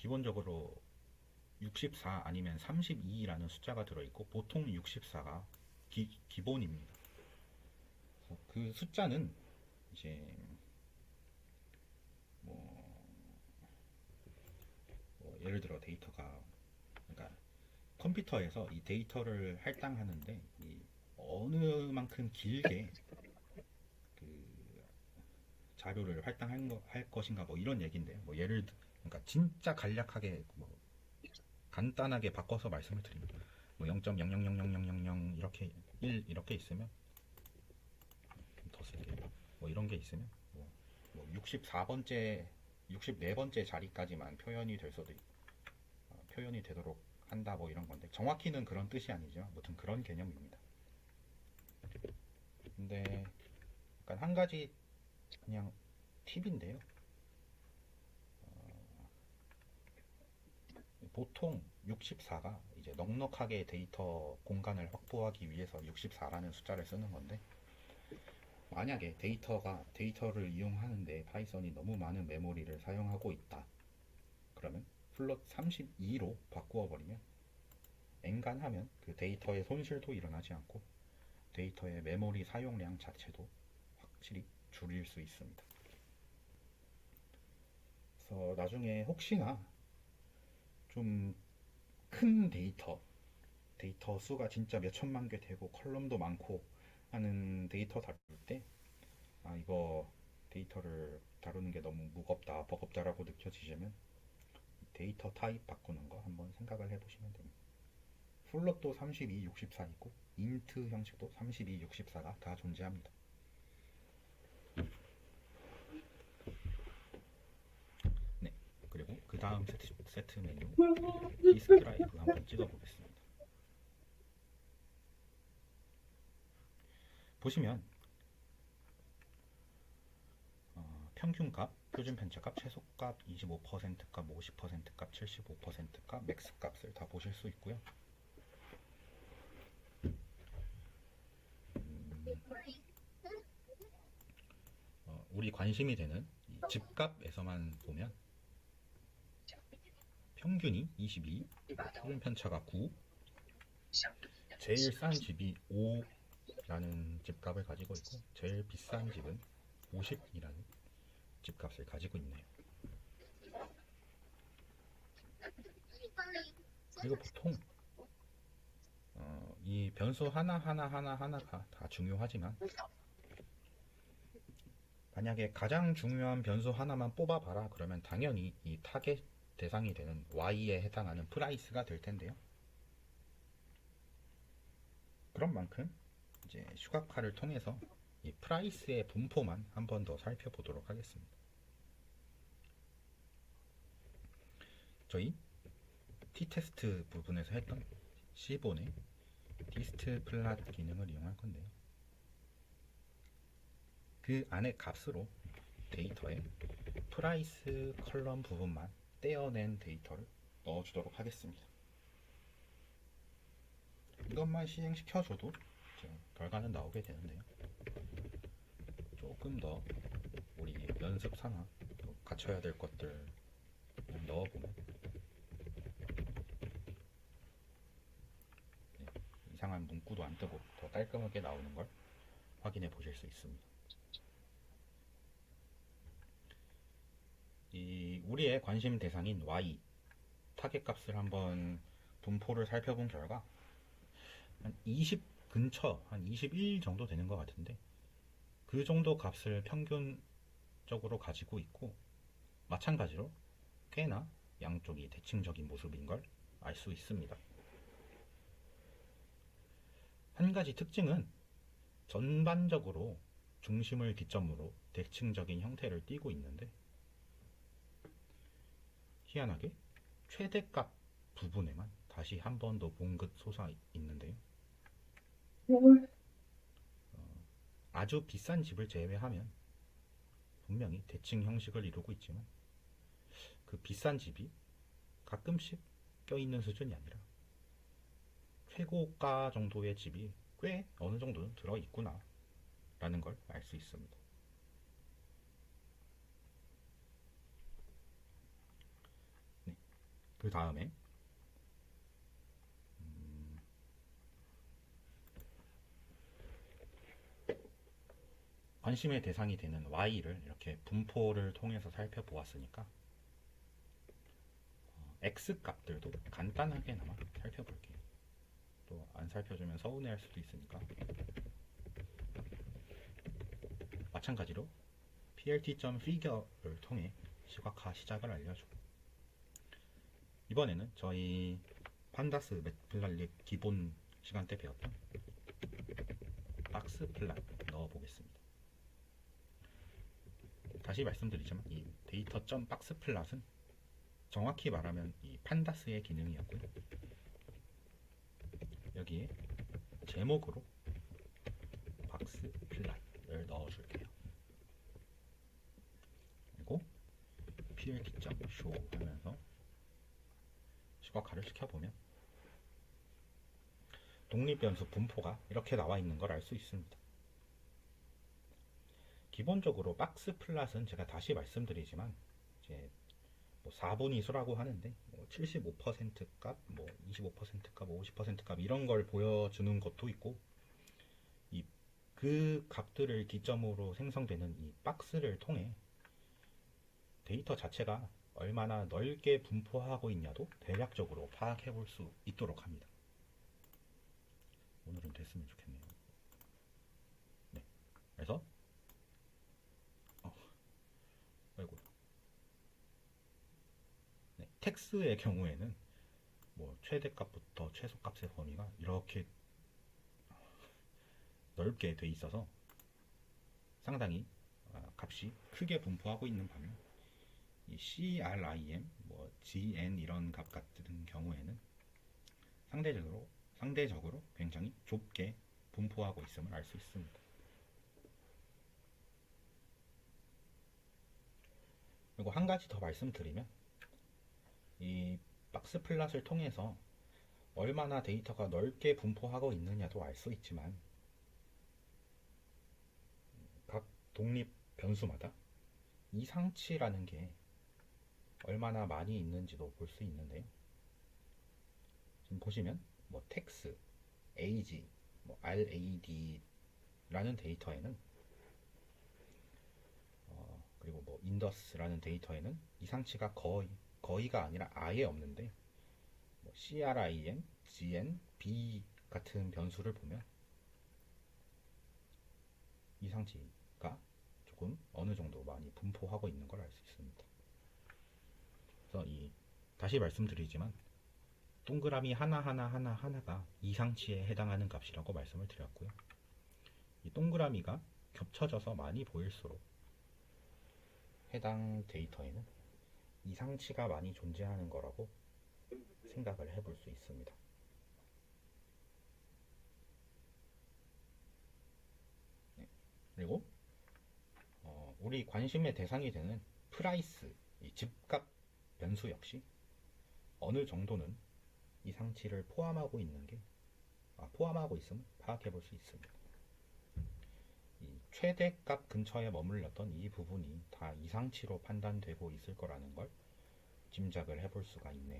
기본적으로 64 아니면 32라는 숫자가 들어있고 보통 64가 기본입니다. 그 숫자는 이제 뭐, 예를 들어 데이터가, 그러니까 컴퓨터에서 이 데이터를 할당하는데 이 어느 만큼 길게 그 자료를 할 것인가 뭐 이런 얘기인데, 뭐 그러니까 진짜 간략하게 뭐 간단하게 바꿔서 말씀을 드리면 뭐 0.000000 이렇게 1 이렇게 있으면, 더 쓸게요. 뭐 이런 게 있으면 뭐 64번째 64번째 자리까지만 표현이 될 수도 있고, 표현이 되도록 한다 뭐 이런 건데, 정확히는 그런 뜻이 아니죠. 아무튼 그런 개념입니다. 근데 약간 한 가지 그냥 팁인데요. 보통 64가 이제 넉넉하게 데이터 공간을 확보하기 위해서 64라는 숫자를 쓰는 건데, 만약에 데이터를 이용하는데 파이썬이 너무 많은 메모리를 사용하고 있다, 그러면 플롯 32로 바꾸어 버리면 엔간하면 그 데이터의 손실도 일어나지 않고 데이터의 메모리 사용량 자체도 확실히 줄일 수 있습니다. 그래서 나중에 혹시나 좀 큰 데이터 수가 진짜 몇 천만 개 되고 컬럼도 많고 하는 데이터 다룰 때, 이거 데이터를 다루는 게 너무 무겁다, 버겁다라고 느껴지시면 데이터 타입 바꾸는 거 한번 생각을 해보시면 됩니다. 플롯도 32, 64 있고 인트 형식도 32, 64가 다 존재합니다. 네, 그리고 그 다음 세트 메뉴 디스크라이브 한번 찍어보겠습니다. 보시면 평균값, 표준 편차값, 최소값, 25%값, 50%값, 75%값, 맥스 값을 다 보실 수 있고요. 우리 관심이 되는 이 집값에서만 보면 평균이 22, 표준 편차가 9, 제일 싼 집이 5라는 집값을 가지고 있고 제일 비싼 집은 50이라는 집값을 가지고 있네요. 그리고 보통 이 변수 하나가 다 중요하지만, 만약에 가장 중요한 변수 하나만 뽑아봐라 그러면 당연히 이 타겟 대상이 되는 Y에 해당하는 프라이스가 될 텐데요. 그런 만큼 이제 슈가카를 통해서 이 프라이스의 분포만 한 번 더 살펴보도록 하겠습니다. 저희 t테스트 부분에서 했던 C본의 디스트 플랫 기능을 이용할 건데요. 그 안에 값으로 데이터에 프라이스 컬럼 부분만 떼어낸 데이터를 넣어주도록 하겠습니다. 이것만 시행시켜줘도 결과는 나오게 되는데요. 조금 더 우리 연습 삼아 갖춰야 될 것들 넣어보면 이상한 문구도 안 뜨고 더 깔끔하게 나오는 걸 확인해 보실 수 있습니다. 이 우리의 관심 대상인 Y 타겟 값을 한번 분포를 살펴본 결과 한 20 근처, 한 21 정도 되는 것 같은데, 그 정도 값을 평균적으로 가지고 있고, 마찬가지로 꽤나 양쪽이 대칭적인 모습인 걸 알 수 있습니다. 한 가지 특징은 전반적으로 중심을 기점으로 대칭적인 형태를 띠고 있는데, 희한하게 최대값 부분에만 다시 한 번 더 봉긋 솟아 있는데요. 아주 비싼 집을 제외하면 분명히 대칭 형식을 이루고 있지만, 그 비싼 집이 가끔씩 껴있는 수준이 아니라 최고가 정도의 집이 꽤 어느 정도는 들어있구나 라는 걸 알 수 있습니다. 네, 그 다음에 관심의 대상이 되는 y를 이렇게 분포를 통해서 살펴보았으니까 x 값들도 간단하게나마 살펴볼게요. 또 안 살펴주면 서운해할 수도 있으니까 마찬가지로 plt.figure를 통해 시각화 시작을 알려주고, 이번에는 저희 판다스 매트랄릭 기본 시간 때 배웠던 박스 플랫 넣어보겠습니다. 다시 말씀드리지만 이 데이터.박스 플랫은 정확히 말하면 이 판다스의 기능이었고요. 여기에 제목으로 박스 플랫을 넣어줄게요. 그리고 plt.show 하면서 시각화를 시켜보면 독립변수 분포가 이렇게 나와 있는 걸 알 수 있습니다. 기본적으로 박스 플랫은 제가 다시 말씀드리지만 이제 뭐 4분위수라고 하는데 뭐 75% 값, 뭐 25% 값, 50% 값 이런 걸 보여주는 것도 있고, 그 값들을 기점으로 생성되는 이 박스를 통해 데이터 자체가 얼마나 넓게 분포하고 있냐도 대략적으로 파악해 볼 수 있도록 합니다. 오늘은 됐으면 좋겠네요. 네. 그래서 아이고. 네. 텍스의 경우에는 뭐 최대값부터 최소값의 범위가 이렇게 넓게 돼 있어서 상당히 값이 크게 분포하고 있는 반면, 이 CRIM, 뭐 GN 이런 값 같은 경우에는 상대적으로 굉장히 좁게 분포하고 있음을 알 수 있습니다. 그리고 한 가지 더 말씀드리면, 이 박스 플랫을 통해서 얼마나 데이터가 넓게 분포하고 있느냐도 알 수 있지만 각 독립 변수마다 이상치라는 게 얼마나 많이 있는지도 볼 수 있는데요. 지금 보시면 뭐 text, age, 뭐 rad라는 데이터에는 그리고 뭐 indus라는 데이터에는 이상치가 거의가 아니라 아예 없는데, 뭐 CRIM, GN, B 같은 변수를 보면 이상치가 조금 어느 정도 많이 분포하고 있는 걸 알 수 있습니다. 그래서 다시 말씀드리지만 동그라미 하나가 이상치에 해당하는 값이라고 말씀을 드렸고요. 이 동그라미가 겹쳐져서 많이 보일수록 해당 데이터에는 이상치가 많이 존재하는 거라고 생각을 해볼 수 있습니다. 네. 그리고 우리 관심의 대상이 되는 프라이스, 이 집값 변수 역시 어느 정도는 이상치를 포함하고 있음을 파악해 볼 수 있습니다. 이 최대값 근처에 머물렀던 이 부분이 다 이상치로 판단되고 있을 거라는 걸 짐작을 해볼 수가 있네요.